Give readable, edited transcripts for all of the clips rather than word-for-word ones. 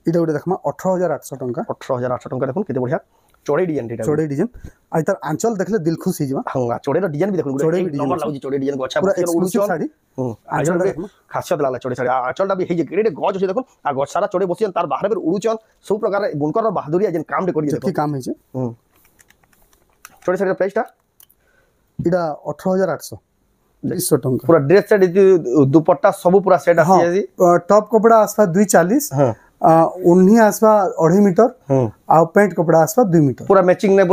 इटा गोटे देखमा 18800 टंका 18800 टंका देखुन केते बढ़िया चोड़े डिजाइन एटा चोड़े डिजाइन आ तार आंचल देखले दिल खुश ही जमा हां चोड़े रो डिजाइन भी देखुन चोड़े एक नंबर लागु चोड़े डिजाइन को अच्छा पूरा एक्सक्लूसिव साड़ी आंचल देखमा खासियत लागला चोड़े साड़ी आंचलटा भी हे जे ग्रेड गज छै देखुन आ गज सारा चोड़े बसियन तार बाहर बेर उड़ुचन सब प्रकार बुनकर बहादुरी जेन काम दे करी देखो की काम है जे चोड़े साड़ी प्राइस ता इटा 18800 200 टंका पूरा ड्रेस सेट दुपट्टा सब पूरा सेट आसी जी टॉप कपड़ा आसपा 240 हां उन्हीं आसपा 2.5 मीटर आ पैंट कपड़ा आसपा 2 मीटर पूरा मैचिंग ने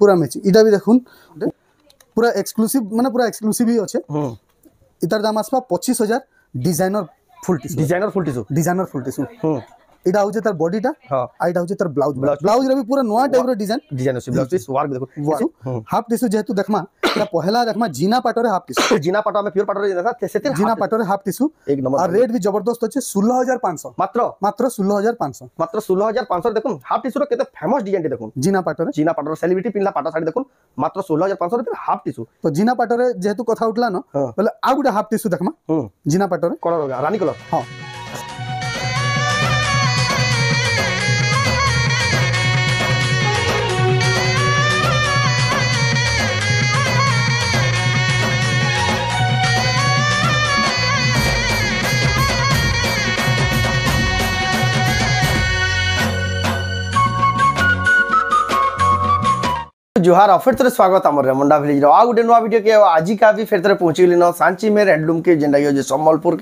पूरा मैचिंग इटा भी देखुन पूरा एक्सक्लूसिव माने पूरा एक्सक्लूसिव ही अच्छे इतार दाम आसपा 25000 डिजाइनर फुल टिश्यू इटा होजे तार बॉडीटा आ इटा होजे तार ब्लाउज रे भी पूरा नया टाइप रो डिजाइन अछि ब्लाउज पीस वर्क देखो हाफ टिश्यू जेतु देखमा ता पहला देखमा जीना पाटरे हाफ टिश्यू जीना पाटा में प्योर पाटरे देखा सेते जीना पाटरे हाफ टिश्यू एक नंबर आ रेट भी जबरदस्त अछि 16500 मात्र 16500 मात्र 16500 देखुन हाफ टिश्यू रो केते फेमस डिजाइन देखुन जीना पाटरे सेलिब्रिटी पिनला पाटा साड़ी देखुन मात्र 16500 रे हाफ टिश्यू तो जीना पाटरे जेतु कथा उठला न बोले आ गुडा हाफ टिश्यू देखमा जीना पाटरे कलर रानी कलर हां जोहार फिर तरह स्वागत आम रेमुंडा विलेज आ गोटे नुआ वीडियो के आज का भी फिर तरह पहुंची गली न सांची में हैंडलूम के जेंडा जो सम्बलपुर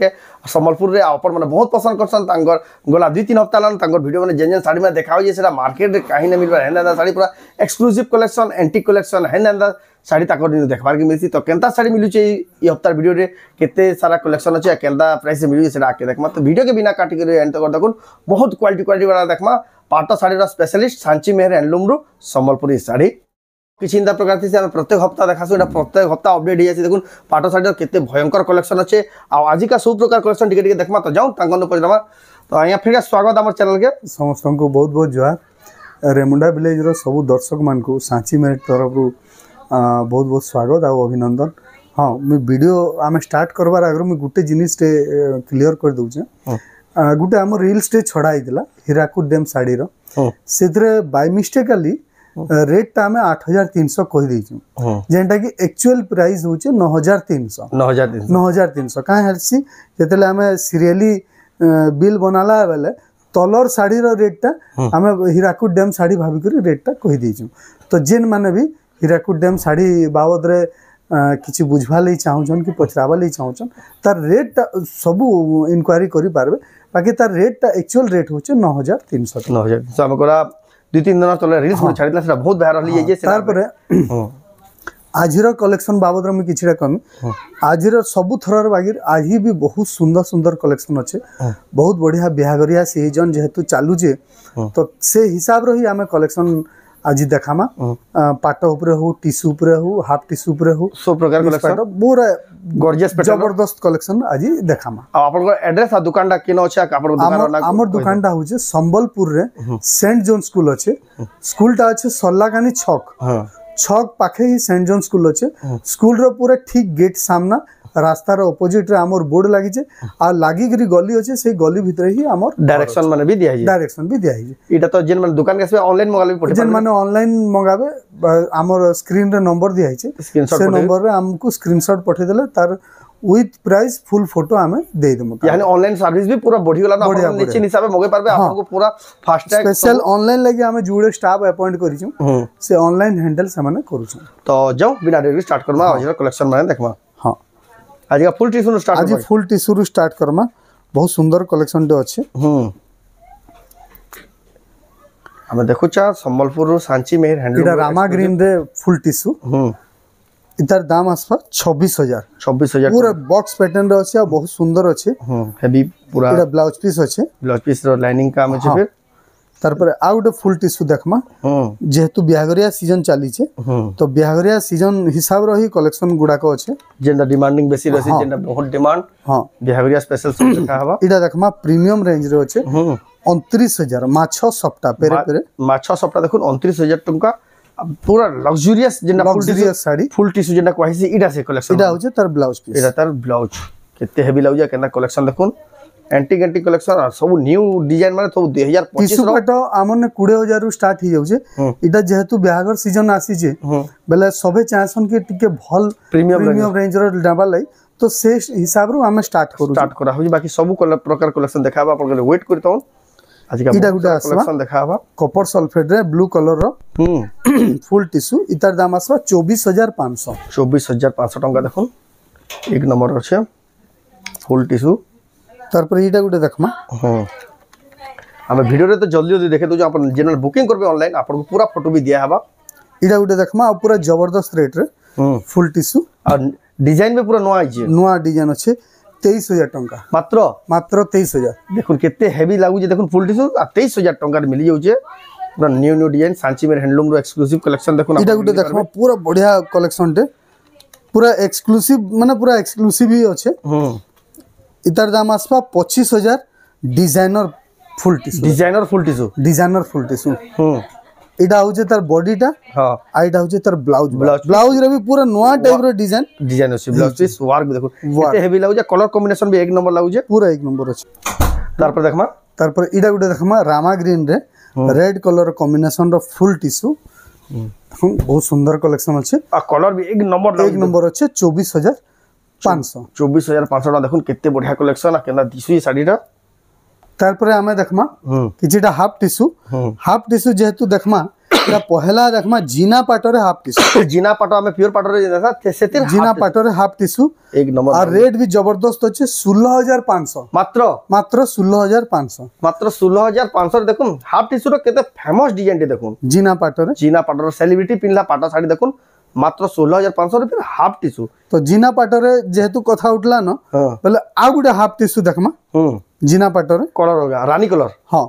रे आपण माने बहुत पसंद करसन तांगर गला 2-3 हफ्ता लान तांगर वीडियो माने जेन साड़ी में देखाओ जे सेटा मार्केट रे काहे न मिलबा हेंदा साड़ी पूरा एक्सक्लूसिव कलेक्शन एंटीक कलेक्शन हेंदा साड़ी ताकर देखबार के मिलसी तो केनता साड़ी मिलु छै ई हफ्ता वीडियो रे केते सारा कलेक्शन अछि केनता प्राइस मिलु सेटा आके देखमा तो वीडियो के बिना काटी के एंड तक देखुन बहुत क्वालिटी वाला देखमा पाटो साड़ी रो स्पेशलिस्ट सांची में हैंडलूम रो सम्बलपुरी साड़ी किछि इंदा प्रकार से हम प्रत्येक हफ्ता देखासु एटा प्रत्येक हफ्ता अपडेट हो जाय देखुन पाटो साड़ी केते भयंकर कलेक्शन अछि आ आज का सब प्रकार कलेक्शन टिके देखमा तो जाऊ तांगन पजमा तो आया फिर स्वागत हमर चैनल के समस्त को बहुत बहुत जोहार रेमुंडा विलेज रो सब दर्शक मान को सांची मेरिट तरफ बहुत बहुत स्वागत आ अभिनंदन हां मैं वीडियो आम स्टार्ट करबार आगर मैं गुटे जिनिस टे क्लियर कर दउ छ गुटे हम रील्स टे छडा आइतला हीराकुद डैम साड़ी रो सेतरे बाय मिस्टेकली रेट ता हमें 8300 कहि दै छु जेंटा कि एक्चुअल प्राइस होचे 9300 काहे हरसी जेतले हमें सीरियली बिल बनाला बेले तलर साड़ी रो रेट ता हमें हीराकुद डैम साड़ी भाबी कर रेट ता कहि दै छु तो जेन माने भी हीराकुद डैम साड़ी बाबद रे किछि बुझवा ले चाहउछन कि पचरावा ले चाहउछन तार रेट सब इंक्वायरी करि पारबे बाकी तार रेट ता एक्चुअल रेट होचे 9300 हम कोरा 2-3 दिन तले रील्स में छाडिला सेटा बहुत वायरल होई जे तार पर आजिर कलेक्शन बाबद में किछिरा कमी आजिर सब थरर बागिर आज भी बहुत सुंदर सुंदर कलेक्शन अच्छे बहुत बढ़िया बिहागरिया सीजन जेहेतु चालू जे तो से हिसाब रो ही आमे कलेक्शन आज देखामा पाट ऊपर हो टिश्यू ऊपर हो हाफ टिश्यू ऊपर हो सब प्रकार कलेक्शन पूरा गॉर्जियस जबरदस्त कलेक्शन आज देखामा आ आपन एड्रेस आ दुकानडा केनो छै आपन दुकान हमर दुकानडा होजे संबलपुर रे सेंट जॉन स्कूल अच्छे स्कूलटा अच्छे सल्लाकानी छक पाखे ही सेंट जॉन स्कूल अच्छे स्कूल रो पूरा ठीक गेट सामना रास्ता रो ऑपोजिट रे हमर बोर्ड लागि जे आ लागि गरी गली अछि से गली भीतर ही हमर डायरेक्शन माने भी दिया है इटा तो जेन माने दुकान के ऑनलाइन मंगाले पड़े जेन माने ऑनलाइन मंगाबे हमर स्क्रीन रे नंबर दिया है से नंबर रे हमको स्क्रीनशॉट पठे देले तार विथ प्राइस फुल फोटो हमें दे देमु यानी ऑनलाइन सर्विस भी पूरा बढ़ी गला ना नीचे हिसाब में मगे पारबे आपको पूरा फास्ट ट्रैक स्पेशल ऑनलाइन लागि हमें जुड़े स्टाफ अपॉइंट करि छु से ऑनलाइन हैंडल से माने करू छु तो जाओ बिना देरी स्टार्ट करमा आज कलेक्शन माने देखमा हां आज का फुल टिश्यू स्टार्ट आज फुल टिश्यू स्टार्ट करमा बहुत सुंदर कलेक्शन टे अच्छे हमें देखो चा संबलपुर सांची में हैंडलूम इटा रामा ग्रीन रे फुल टिश्यू इतार दाम आसपा 26000 पूरा बॉक्स पैटर्न रे अछि आ बहुत सुंदर अछि हेवी पूरा इटा ब्लाउज पीस रो लाइनिंग काम अछि फिर तार पर आ गोटे फुल टिश्यू देखमा जेहेतु बिहागरिया सीजन चली छे तो बिहागरिया सीजन हिसाब रो ही कलेक्शन गुडा को अछि जेंडा डिमांडिंग बेसी रसी जेंडा बहुत डिमांड हां बिहागरिया स्पेशल सब देखा हवा इटा देखमा प्रीमियम रेंज रो अछि 29000 माछो सप्ता पेरे माछो सप्ता देखुन 29000 टंका पूरा लग्जरियस जेंडा साड़ी फुल टिश्यू जेंडा कहैसी इडा से कलेक्शन इडा होजे तार ब्लाउज पीस इडा तार ब्लाउज केते हेवी लाउजा केना कलेक्शन देखुन एंटीक एंटीक कलेक्शन सब न्यू डिजाइन माने सब 2025 टिश्यू पाट आमने 20,000 रु स्टार्ट हो जाउछे इटा जेहेतु ब्यागर सीजन आसी जे बेले सबे चाहसन के टिके भल प्रीमियम रेंज रो डाबा लाई तो से हिसाब रो हम स्टार्ट करा हो बाकी सब प्रकार कलेक्शन देखाबा अपन वेट करतौ आज का इटा गुटा कलेक्शन देखाबा कॉपर सल्फेट रे ब्लू कलर रो फुल टिश्यू इतार दाम आसबा 24,500 टंका देखो एक नंबर अच्छे फुल टिश्यू तार पर इटा गुटे देखमा हमें वीडियो रे तो जल्दी जल्दी देखे दो अपन जनरल बुकिंग करबे ऑनलाइन आपन को पूरा फोटो भी दिया हबा इटा गुटे देखमा पूरा जबरदस्त रेट रे फुल टिश्यू और डिजाइन में पूरा नवा डिजाइन अच्छे 23,000 टंका मात्र 23,000 देखो केते हेवी लागु जे देखो फुल टिश्यू आ 23,000 टंका मिली जाउ जे पूरा न्यू डिजाइन सांची में हैंडलूम रो एक्सक्लूसिव कलेक्शन देखो इटा गुटे देखमा पूरा बढ़िया कलेक्शन टे पूरा एक्सक्लूसिव माने पूरा एक्सक्लूसिव ही अच्छे इतार दाम आसपा 25,000 डिजाइनर फुल टिश्यू इटा होजे तार बॉडीटा हां आइटा होजे तार ब्लाउज रे भी पूरा नवा टाइप रो डिजाइन अछि ब्लाउज पीस वर्क देखो केते हेवी लागु जे कलर कॉम्बिनेशन भी एक नंबर लागु जे पूरा एक नंबर अछि तार पर देखमा इटा गुटे देखमा रामा ग्रीन रे रेड कलर कॉम्बिनेशन रो फुल टिश्यू बहुत सुंदर कलेक्शन अछि आ कलर भी एक नंबर अछि 24,500 देखो केते बढ़िया कलेक्शन आ केना दिसु साडीटा तार पर हमें देखमा किछिटा हाफ टिश्यू जेहेतु देखमा या पहला देखमा जीना पाटरे हाफ टिश्यू जीना पाटो हमें प्योर पाटरे देखा सेतिर जीना पाटरे हाफ टिश्यू एक नंबर और रेट भी जबरदस्त अछि 16,500 मात्र 16,500 देखो हाफ टिश्यू रो केते फेमस डिजाइन टे देखो जीना पाटरे सेलिब्रिटी पिनला पाटा साड़ी देखो मात्र 16,500 रुपया हाफ टिश्यू तो जीना पाटरे जेहेतु कथा उठला न पहले आ गुटे हाफ टिश्यू देखमा जीना पाटरे कलर होगा रानी कलर हां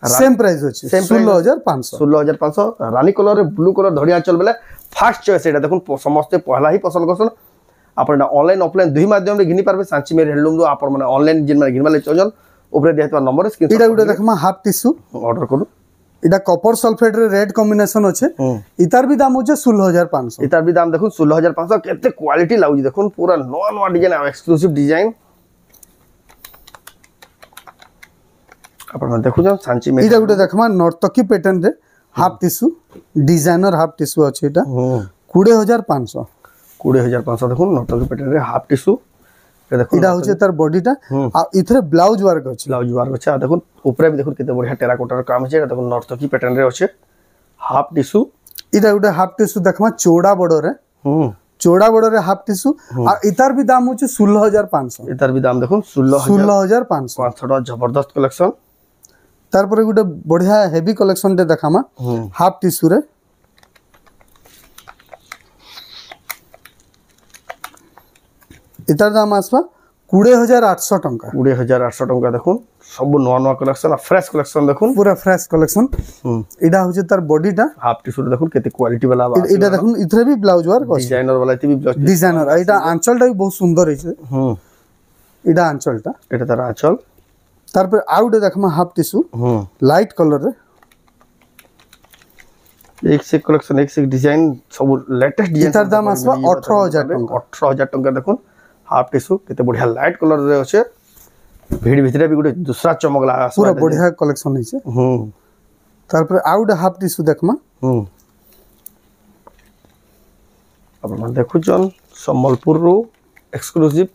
सेम प्राइस अछि 16,500 रानी कलर रे ब्लू कलर धड़िया चल बेले फास्ट चॉइस एटा देखो समस्त पहला ही पसंद करसन आपण ऑनलाइन ऑफलाइन दुही माध्यम रे घिनी पारबे सांची में हैंडलूम दो आपण माने ऑनलाइन जिन माने घिनवाले चजन ऊपर देहतवा नंबर स्क्रीन इटा गुटे देखमा हाफ टिश्यू ऑर्डर करू इटा कॉपर सल्फेट रे रेड कॉम्बिनेशन अच्छे इतार भी दाम होचे 16,500 इतार भी दाम देखो 16,500 केते क्वालिटी लागु देखो पूरा नवा डिजाइन एक्सक्लूसिव डिजाइन अपन देखु जन सांची में इटा गुटे देखमा नर्तकी पैटर्न रे half tissue designer half tissue अच्छे इटा 20,500 देखो नर्तकी पैटर्न रे हाफ टिश्यू देखो इटा होचे तार बॉडीटा आ इथरे ब्लाउज वर्क अच्छे आ देखो ऊपर भी देखो केते बढ़िया टेराकोटा काम छै देखो नर्तकी पैटर्न रे अच्छे हाफ टिश्यू इटा गुटे हाफ टिश्यू देखमा चौड़ा बड़ो रे हाफ टिश्यू आ इतार भी दाम होचे 16,500 इतार भी दाम देखो 16,500 जबरदस्त कलेक्शन तार पर गुटे बढ़िया हेवी कलेक्शन टे देखामा हाफ टिश्यू रे इतार दाम आसबा 20,800 टंका देखो सब नवा कलेक्शन फ्रेश कलेक्शन देखो पूरा फ्रेश कलेक्शन इडा होचे तार बॉडीटा हाफ टिश्यू देखो केते क्वालिटी वाला बा इडा देखो इथरे भी ब्लाउज वर्क डिजाइनर वाला इते भी ब्लाउज डिजाइनर इडा आंचलटा भी बहुत सुंदर है इडा आंचलटा एटा तार आंचल तार पर आउट देखमा हाफ टिश्यू लाइट कलर रे एक से कलेक्शन एक से डिजाइन सब लेटेस्ट डिजाइन इतार दाम आसबा 18,000 टंका देखो हाफ टिश्यू केते बढ़िया लाइट कलर रे अछि भीड़ भितरे भी गुटे दूसरा चमकला पूरा बढ़िया कलेक्शन है तार पर आउट हाफ टिश्यू देखमा अपन देखु जन संबलपुर रो एक्सक्लूसिव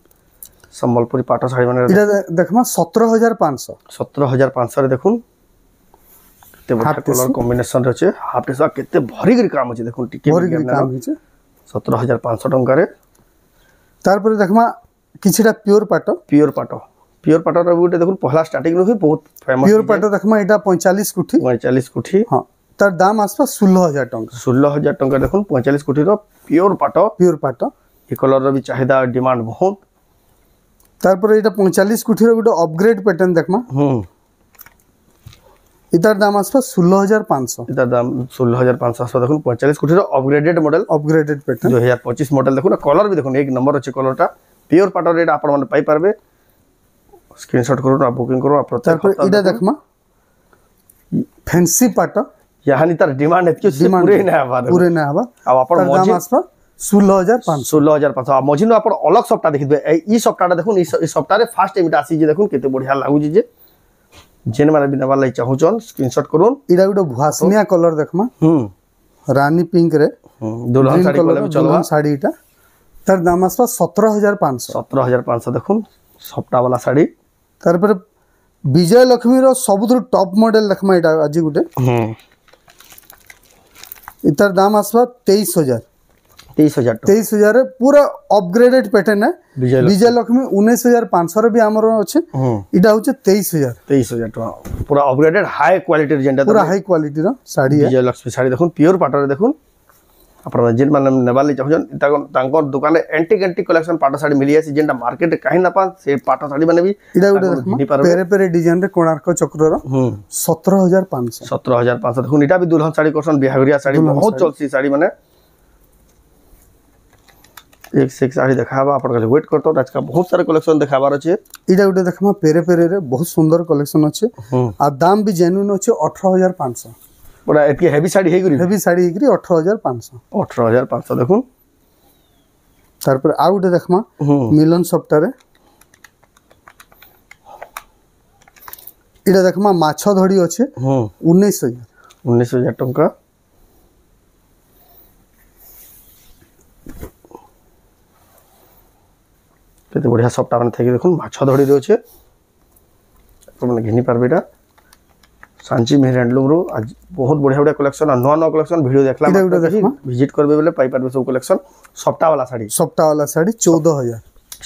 संबलपुरी पाटा साड़ी माने इटा देखमा 17,500 रे देखुन केते बढ़िया कलर कॉम्बिनेशन रे छै हाफ टिश्यू केते भरी गरी काम छै देखुन टिके भरी गरी काम छै 17,500 टंका रे तार पर देखमा किछिटा प्योर पाटो रे गुटे देखुन पहला स्टार्टिंग रो ही बहुत फेमस प्योर पाटो देखमा इटा 45 कुठी हां तार दाम आसपा 16,000 टंका देखुन 45 कुठी रो प्योर पाटो ए कलर रो भी चाहिदा डिमांड बहुत तार पर इटा 45 कुठी रो गुटे अपग्रेड पैटर्न देखमा इतार दाम आसपा 16,500 इतार दाम 16,500 देखुन 45 कुठी रो अपग्रेडेड पैटर्न 2025 मॉडल देखुन कलर भी देखुन एक नंबर अछि कलरटा प्योर पाटो रेट आपण माने पाई पारबे स्क्रीनशॉट करू ना बुकिंग करू आप तार पर इटा देखमा फैंसी पाटो यानी तार डिमांड एतके पूरे ना हबा अब आपण दाम आसपा 16,500 16,500 মঝিনো আপন অলগ সপ্তাহ দেখিবে এই সপ্তাহটা দেখুন এই সপ্তাহে ফার্স্ট টাইম এটা আসি যে দেখুন কেতে বঢ়িয়া লাগুছি যে যেন মানে বিনাবার লাগি চাহুচন স্ক্রিনশট করুন এটা গোটে ভাসনিয়া কলর দেখমা রানী পিঙ্ক রে দুলহন Green শাড়ি colour কলে ର বি চলবা দুলহন শাড়ি এটা তার দাম আসবা 17,500 17,500 দেখুন সপ্তাহ वाला শাড়ি তারপরে বিজয় লক্ষ্মীর সবুঠু টপ মডেল দেখমা এটা আজি গোটে এটার দাম আসবা 23,000 23,000 টাকা 23,000 রে পুরা অপগ্রেডেড প্যাটার্ন है বিজয় লক্ষ্মী 19,500 রে বি আমার আছে এটা হচ্ছে 23,000 23,000 টাকা পুরা আপগ্রেডেড হাই কোয়ালিটির যেটা পুরা হাই কোয়ালিটির শাড়ি বিজয় লক্ষ্মী শাড়ি দেখুন পিওর পাটরে দেখুন আপনারা যেন মানে নেবালি চাহুন তাঙ্কর দোকানে এন্টিক কলেকশন পাট শাড়ি মিলি আছে যেটা মার্কেটে কাহি না পান সে পাট শাড়ি মানে বি এটা গোটে পেরে পেরে ডিজাইন রে কোଣାର୍କ চক্রর 17,500 17,500 দেখুন এটা বি দুলহন শাড়ি করছন বিহাগরিয়া শাড়ি বহুত চলছি শাড়ি মানে एक से एक साड़ी देखाबा अपन के वेट करतो आज का बहुत सारे कलेक्शन देखाबार अछि इटा गोटे देखमा पेरे पेरे रे बहुत सुंदर कलेक्शन अछि आ दाम भी जेन्युइन अछि 18,500 पूरा एतके हेवी साड़ी हे गरी हेवी साड़ी हेगरी 18,500 18,500 देखुन तार पर आ गोटे देखमा मिलन सप्ताह रे इटा देखमा माछो धड़ी अछि 19,000 टंका केते बढ़िया सप्ताह माने थेकी देखुन माछो धड़ी रे अछि अपन घिनी पारबे एटा सांची मेहर हैंडलूम रो आज बहुत बढ़िया बढ़िया कलेक्शन और नवा नवा कलेक्शन वीडियो देखला विजिट करबे बोले पाई पारबे सब कलेक्शन सप्ताह वाला साड़ी 14,000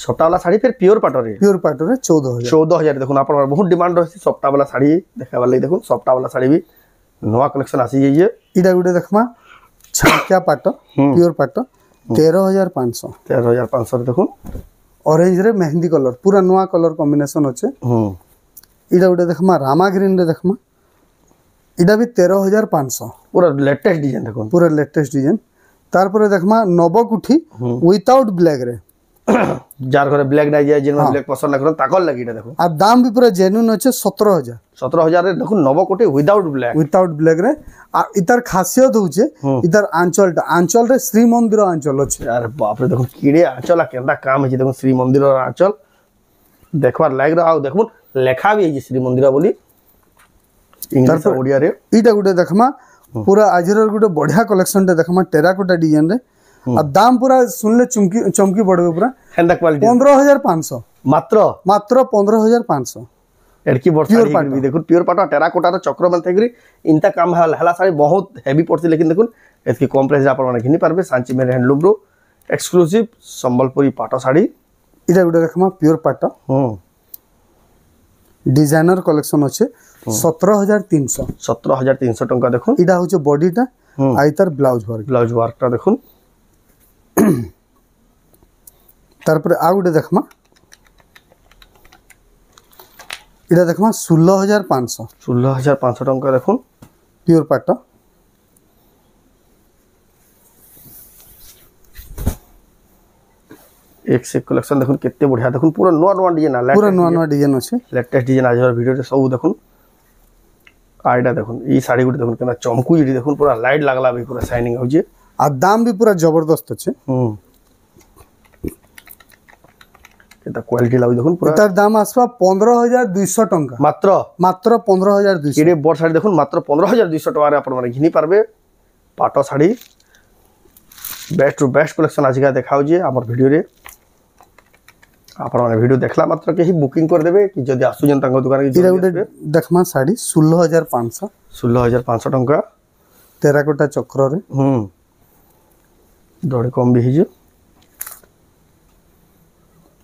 सप्ताह वाला साड़ी फिर प्योर पाटरे 14,000 देखुन अपन बहुत डिमांड रहसी सप्ताह वाला साड़ी देखाबा ले देखुन सप्ताह वाला साड़ी भी नवा कलेक्शन आसी जाइए इटा गुटे देखमा छाकिया पाट प्योर पाट 13,500 देखुन ऑरेंज रे मेहंदी कलर पूरा नवा कलर कॉम्बिनेशन होचे इटा गुटे देखमा रामा ग्रीन रे देखमा इटा भी 13,500 पूरा लेटेस्ट डिजाइन देखुन पूरा लेटेस्ट डिजाइन तार पर देखमा नवकुठी विदाउट ब्लैक रे जार घरे ब्लैक नाही जाय जेन ब्लैक पसंद न करन ताकल लागिटा देखो आ दाम भी पूरा जेन्युइन होचे 17,000 रे देखुन नवकोटी विदाउट ब्लैक रे आ इतार खासियत होचे इतार आंचल रे श्री मंदिर आंचल होचे अरे बाप रे देखुन कीड़े आंचल केंदा काम है देखुन श्री मंदिर आंचल देखबार लाग रहा आ देखुन लेखा भी है श्री मंदिर बोली इंग्लिश ओडिया रे इटा गुटे देखमा पूरा आजर गुटे बढ़िया कलेक्शन टे देखमा टेराकोटा डिजाइन रे आ दाम पूरा सुनले चमकी पड़बे पूरा हेंदा क्वालिटी 15,500 मात्र 15,500 एडकी वर्ष भी देखुन प्योर पाटा टेराकोटा रो चक्र मन थेगरी इनता काम हला साड़ी बहुत हेवी पड़ती लेकिन देखुन एतकी कम प्राइस आपण माने घिनी पारबे सांची मेर हैंडलूम रो एक्सक्लूसिव संबलपुरी पाटा साड़ी इटा गुटे देखमा प्योर पाटा डिजाइनर कलेक्शन अच्छे 17,300 टंका देखुन इटा होचे बॉडीटा आइतार ब्लाउज वर्कटा देखुन तार पर आ गुटे देखमा इटा देखमा 16,500 टंका देखुन प्योर पाटा एक से कलेक्शन देखुन केते बढ़िया देखुन पूरा नवा डिजाइन अच्छे लेटेस्ट डिजाइन आज वीडियो रे सब देखुन आइडा देखुन ई साड़ी गुटे देखुन केना चमकू इडी देखुन पूरा लाइट लागला भी पूरा शाइनिंग होजे आ दाम भी पूरा जबरदस्त अच्छे केता क्वालिटी लागु देखुन पूरा तार दाम आसबा 15,200 टंका मात्र 15,200 केडे बड़ साड़ी देखुन मात्र 15,200 टका रे आपण माने घिनी पारबे पाटो sari best to best collection आज का देखाउ जे हमर वीडियो रे आपण माने वीडियो देखला मात्र के ही बुकिंग कर देबे कि जदी आसु जन तांग दुकान के देखमा साड़ी 16,500 टंका टेराकोटा चक्र रे दड़े कम भी हिजो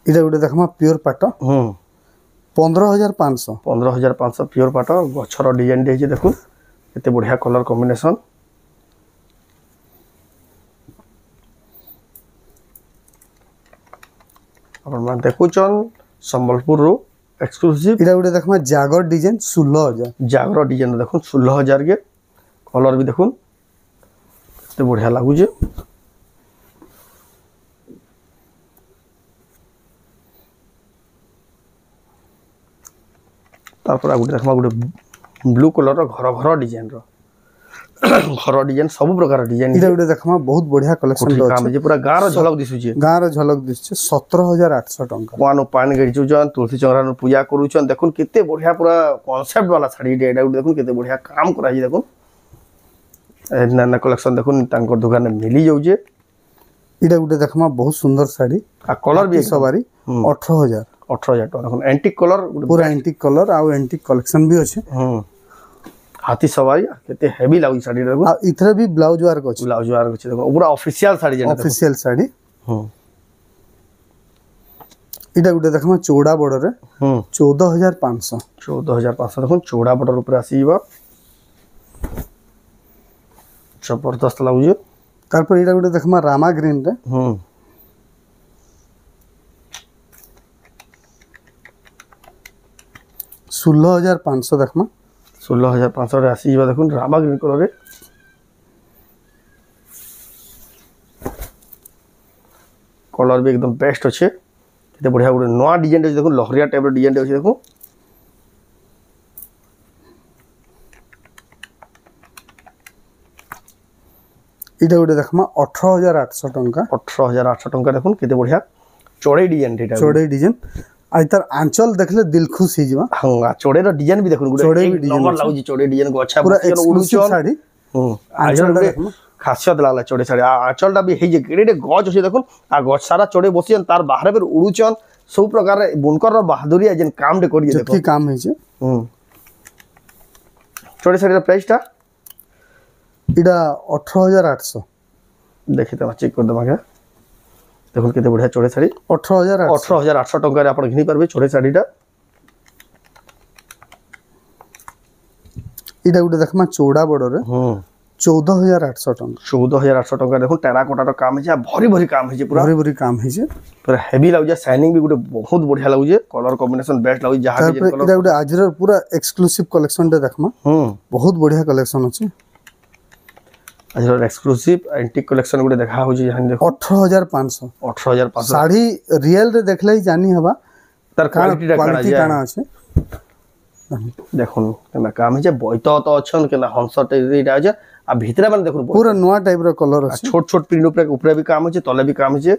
इटा गुटे देखमा प्योर पाट 15,500 प्योर पाट गछर डिजाइन दे देखुन एते बढ़िया कलर कॉम्बिनेशन अपन मान देखुचन संबलपुर रो एक्सक्लूसिव इटा गुटे देखमा जागर डिजाइन 16,000 डिजाइन देखुन 16,000 के कलर भी देखुन एते बढ़िया लागु जे तारपर गुटे देखमा गुटे ब्लू कलर रो घर डिजाइन रो घर डिजाइन सब प्रकार डिजाइन इटा गुटे देखमा बहुत बढ़िया कलेक्शन काम जे पूरा गाँव झलक दिसुचे गाँव झलक दिसुचे 17800 टंका पान पान गड़ीचुन तुलसी चंद्रा पूजा करूचन देखुन केते बढ़िया पूरा कॉन्सेप्ट वाला साड़ी एटा देखुन केते बढ़िया काम करा जी देखुन एना कलेक्शन देखुन तांकर दुकान में मिली जाउजे इटा गुटे देखमा बहुत सुंदर साड़ी आ कलर भी सवारी 18000 टका देखुन एंटीक कलर पूरा एंटीक कलर आ एंटीक कलेक्शन भी अछि हाथी सवारी केते हेवी लागु साड़ी देखो आ इथरे भी ब्लाउज वर्क अछि ब्लाउज वर्क अछि देखो पूरा ऑफिशियल साड़ी जेना ऑफिशियल साड़ी इटा गुटे देखमा चौड़ा बॉर्डर रे 14500 देखो चौड़ा बॉर्डर ऊपर आसीबा जबरदस्त लागु तारपर इटा गुटे देखमा रामा ग्रीन रे 16500 देखमा 16500 रे आसीबा देखुन रामा ग्रीन कलर रे कलर भी एकदम बेस्ट अच्छे केते बढ़िया गुटे नवा डिजाइन अछि देखुन लहरिया टाइप रो डिजाइन अछि देखुन इटा गुटे देखमा 18800 टंका 18800 टंका देखुन केते बढ़िया चौड़े डिजाइन एटा चौड़े डिजाइन आ इतर आंचल देखले दिल खुश ही जिवा हां चौड़े रो डिजाइन भी देखुन गुटे एक नंबर लागु जी चौड़े डिजाइन को अच्छा पूरा एक्सक्लूसिव साड़ी आंचल देखुन खासियत लागला चौड़े साड़ी आंचलटा भी हे जे ग्रेड गज अछि देखुन आ गज सारा चौड़े बसियन तार बाहर पर उड़ुचन सब प्रकार बुनकर रो बहादुरी जेन काम दे करिए देखो की काम है जे चौड़े साड़ी रो प्राइस ता इडा 18800 देखि त चेक कर दमा के देखो केते बढ़िया चौड़े साड़ी 18800 टंका रे आपण घिनी परबे चौड़े साड़ीटा इडा गुटे देखमा चौड़ा बॉर्डर रे 14800 टंका 14800 टंका देखो टेराकोटा रो काम है भरी भरी काम है पूरा भरी भरी काम है जे पूरा हेवी लागु शाइनिंग भी गुटे बहुत बढ़िया लागु कलर कॉम्बिनेशन बेस्ट लागु जहां भी इडा गुटे आजर पूरा एक्सक्लूसिव कलेक्शन दे देखमा बहुत बढ़िया कलेक्शन अछि आजर एक्सक्लूसिव एंटीक कलेक्शन गुटे देखा हो जे यहां देखो 18500 साड़ी रियल रे देखले ही जानी हबा तार क्वालिटी काना अछि देखो केना काम है बैत तो अछन केना हंसटे रेटा है आ भितरे माने देखो पूरा नवा टाइप रो कलर अछि छोट छोट प्रिंट ऊपर भी काम है तले भी काम है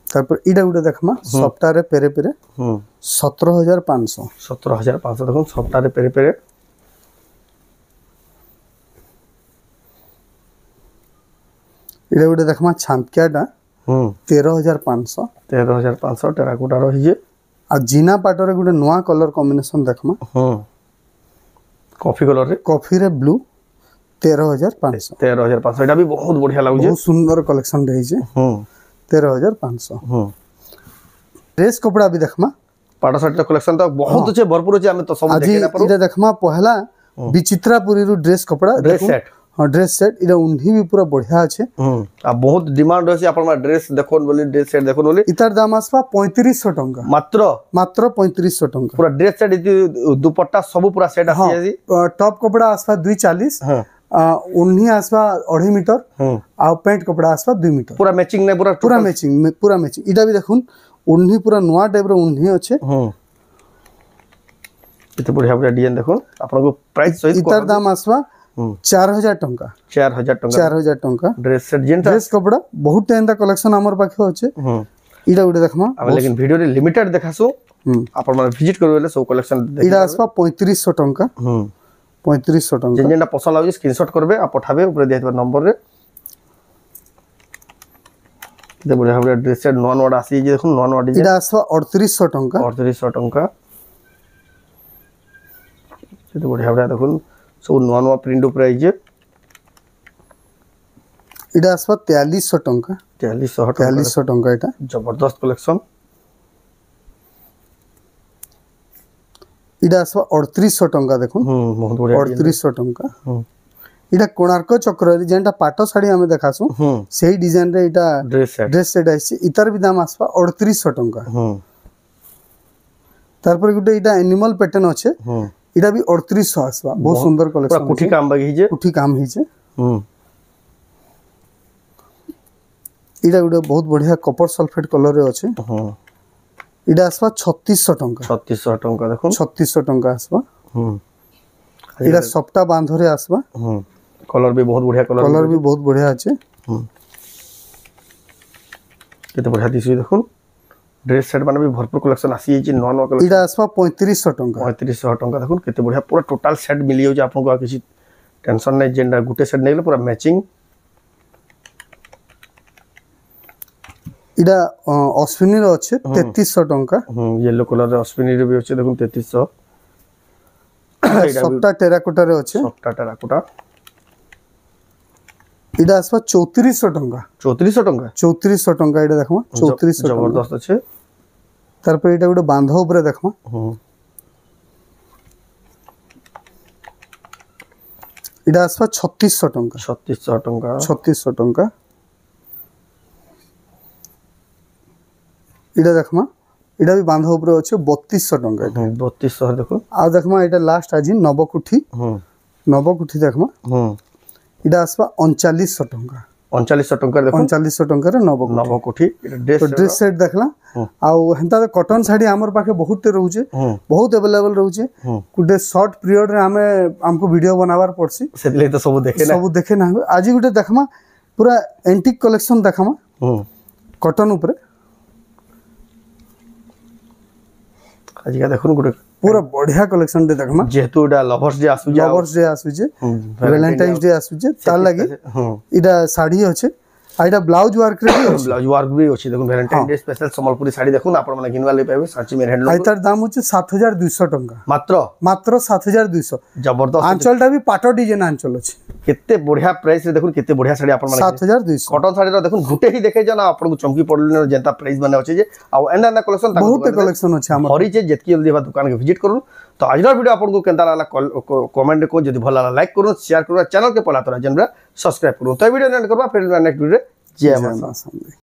तारपर इडा गुटे देखमा सप्ताह रे पेरे पेरे 17500 देखो सप्ताह रे पेरे पेरे इडा गुटे देखमा छामकियाटा 13500 टेराकोटा रही जे आ जीना पाटरे गुटे नवा कलर कॉम्बिनेशन देखमा कॉफी कलर रे कॉफी रे ब्लू 13500 एटा भी बहुत बढ़िया लागु बहुत सुंदर कलेक्शन रही जे 13500 ड्रेस कपड़ा भी देखमा पाटा शर्ट कलेक्शन तो बहुत अच्छे भरपूर अच्छे हमें तो सब देखे ना पड़ो इटा देखमा पहला विचित्रापुरी रो ड्रेस कपड़ा ड्रेस सेट हां ड्रेस सेट इटा उन्ही भी पूरा बढ़िया अछि आ बहुत डिमांड अछि अपन ड्रेस देखोन बोली ड्रेस सेट देखोन बोली इतार दाम आसपा 3500 टंका मात्र 3500 टंका पूरा ड्रेस सेट दुपट्टा सब पूरा सेट आसी जाई टॉप कपड़ा आसपा 240 उन्ही आसपा 2.5 मीटर आ पैंट कपड़ा आसपा 2 मीटर पूरा मैचिंग ने पूरा मैचिंग इटा भी देखुन उन्ही पूरा नवा टाइप रो उन्ही अछि इते बढ़िया बढ़िया डिजाइन देखो आपन को प्राइस सहित इतार दाम आसपा 4000 टंका 4000 टंका ड्रेस सेट जेंटा ड्रेस कपड़ा बहुत टाइम दा कलेक्शन हमर पाखे होचे इडा गुटे देखमा लेकिन वीडियो रे लिमिटेड देखासो आपन माने विजिट करबेले सब कलेक्शन इडा आसपा 3500 टंका 3500 टंका जेंटा पसंद लागो स्क्रीनशॉट करबे आ पठाबे ऊपर दिया नंबर रे इते बढ़िया बढ़िया ड्रेस सेट नॉन वाड आसी जे देखो नॉन वाड इडा आसपा 3800 टंका 3800 टंका इते बढ़िया बढ़िया देखो सब नवा नवा प्रिंट ऊपर आई जे इडा आसपा 4300 टंका 4300 टंका इटा जबरदस्त कलेक्शन इडा आसपा 3800 टंका देखो बहुत बढ़िया 3800 टंका इटा कोणार्क चक्र रे जेंटा पाटो साड़ी हमें देखासु सेही डिजाइन रे इटा ड्रेस सेट आसी इतार भी दाम आसपा 3800 टंका तारपर गुटे इटा एनिमल पैटर्न अछि इटा भी 3800 आसबा बहुत सुंदर कलेक्शन पूरा कुठी काम बागी जे कुठी काम ही जे इटा गुटे बहुत बढ़िया कॉपर सल्फेट कलर रे अछि इटा आसबा 3600 टंका देखो 3600 टंका आसबा इटा सप्ता बांधरे आसबा कलर भी बहुत बढ़िया कलर भी बहुत बढ़िया अच्छे केते बढ़िया दिसु देखुन ड्रेस सेट माने भी भरपूर कलेक्शन आसी जे नवा नवा कलेक्शन इटा आसवा 3500 टंका 3500 टंका देखुन केते बढ़िया पूरा टोटल सेट मिली हो जे आपन को किसी टेंशन नै जेंडा गुटे सेट नै पूरा मैचिंग इटा अश्विनी रो अच्छे 3300 टंका येलो कलर रे अश्विनी रे भी अच्छे देखुन 3300 सबटा टेराकोटा रे अच्छे सबटा टेराकोटा इटा आसवा 3400 टंका 3400 टंका इटा देखमा 3400 जबरदस्त अच्छे तार पर इटा गोटे बांध ऊपर देखमा इटा आसवा 3600 टंका 3600 टंका इटा देखमा इटा भी बांध ऊपर अच्छे 3200 टंका 3200 देखो आ देखमा इटा लास्ट आज नवकुठी देखमा इटा आसवा 3900 टंका 3900 टंका देखो 3900 टंका रे नवकुठी इटा ड्रेस सेट देखला आउ हेंता कॉटन साड़ी हमर पाखे बहुत रहउचे बहुत अवेलेबल रहउचे गुटे शॉर्ट पीरियड रे हमको वीडियो बनावार पड़सी सेतले तो सब देखे ना आज गुटे देखमा पूरा एंटिक कलेक्शन देखमा कॉटन ऊपर आज का देखुन गुटे पूरा बढ़िया कलेक्शन दे देखमा जेतु एटा लवर्स डे आसुजे वैलेंटाइन्स डे आसुजे तार लागि इटा साड़ी अछि आ इटा ब्लाउज वर्क रे भी अछि ब्लाउज वर्क भी अछि देखुन Valentine day special Sambalpuri sari देखुन आपण माने किनवा ले पाबे सांची में हैंडलूम आइतार दाम होचे 7200 टंका मात्र 7200 जबरदस्त आंचलटा भी पाटो डिजाइन आंचल अछि केते बढ़िया प्राइस रे देखुन केते बढ़िया साड़ी आपण माने 7200 कॉटन साड़ी रो देखुन गुटे ही देखे जना आपण को चमकी पड़ले जेंता प्राइस माने अछि जे आ एंडा कलेक्शन बहुत कलेक्शन अछि हमर हरि जे जेतकी जल्दी बा दुकान के विजिट करू तो आज वीडियो आपण को केनता लागला कमेंट को जदी भल लागला लाइक करू शेयर करू चैनल के पला तोरा जनबा सब्सक्राइब करू तो वीडियो एंड करबा फिर नेक्स्ट वीडियो जय मां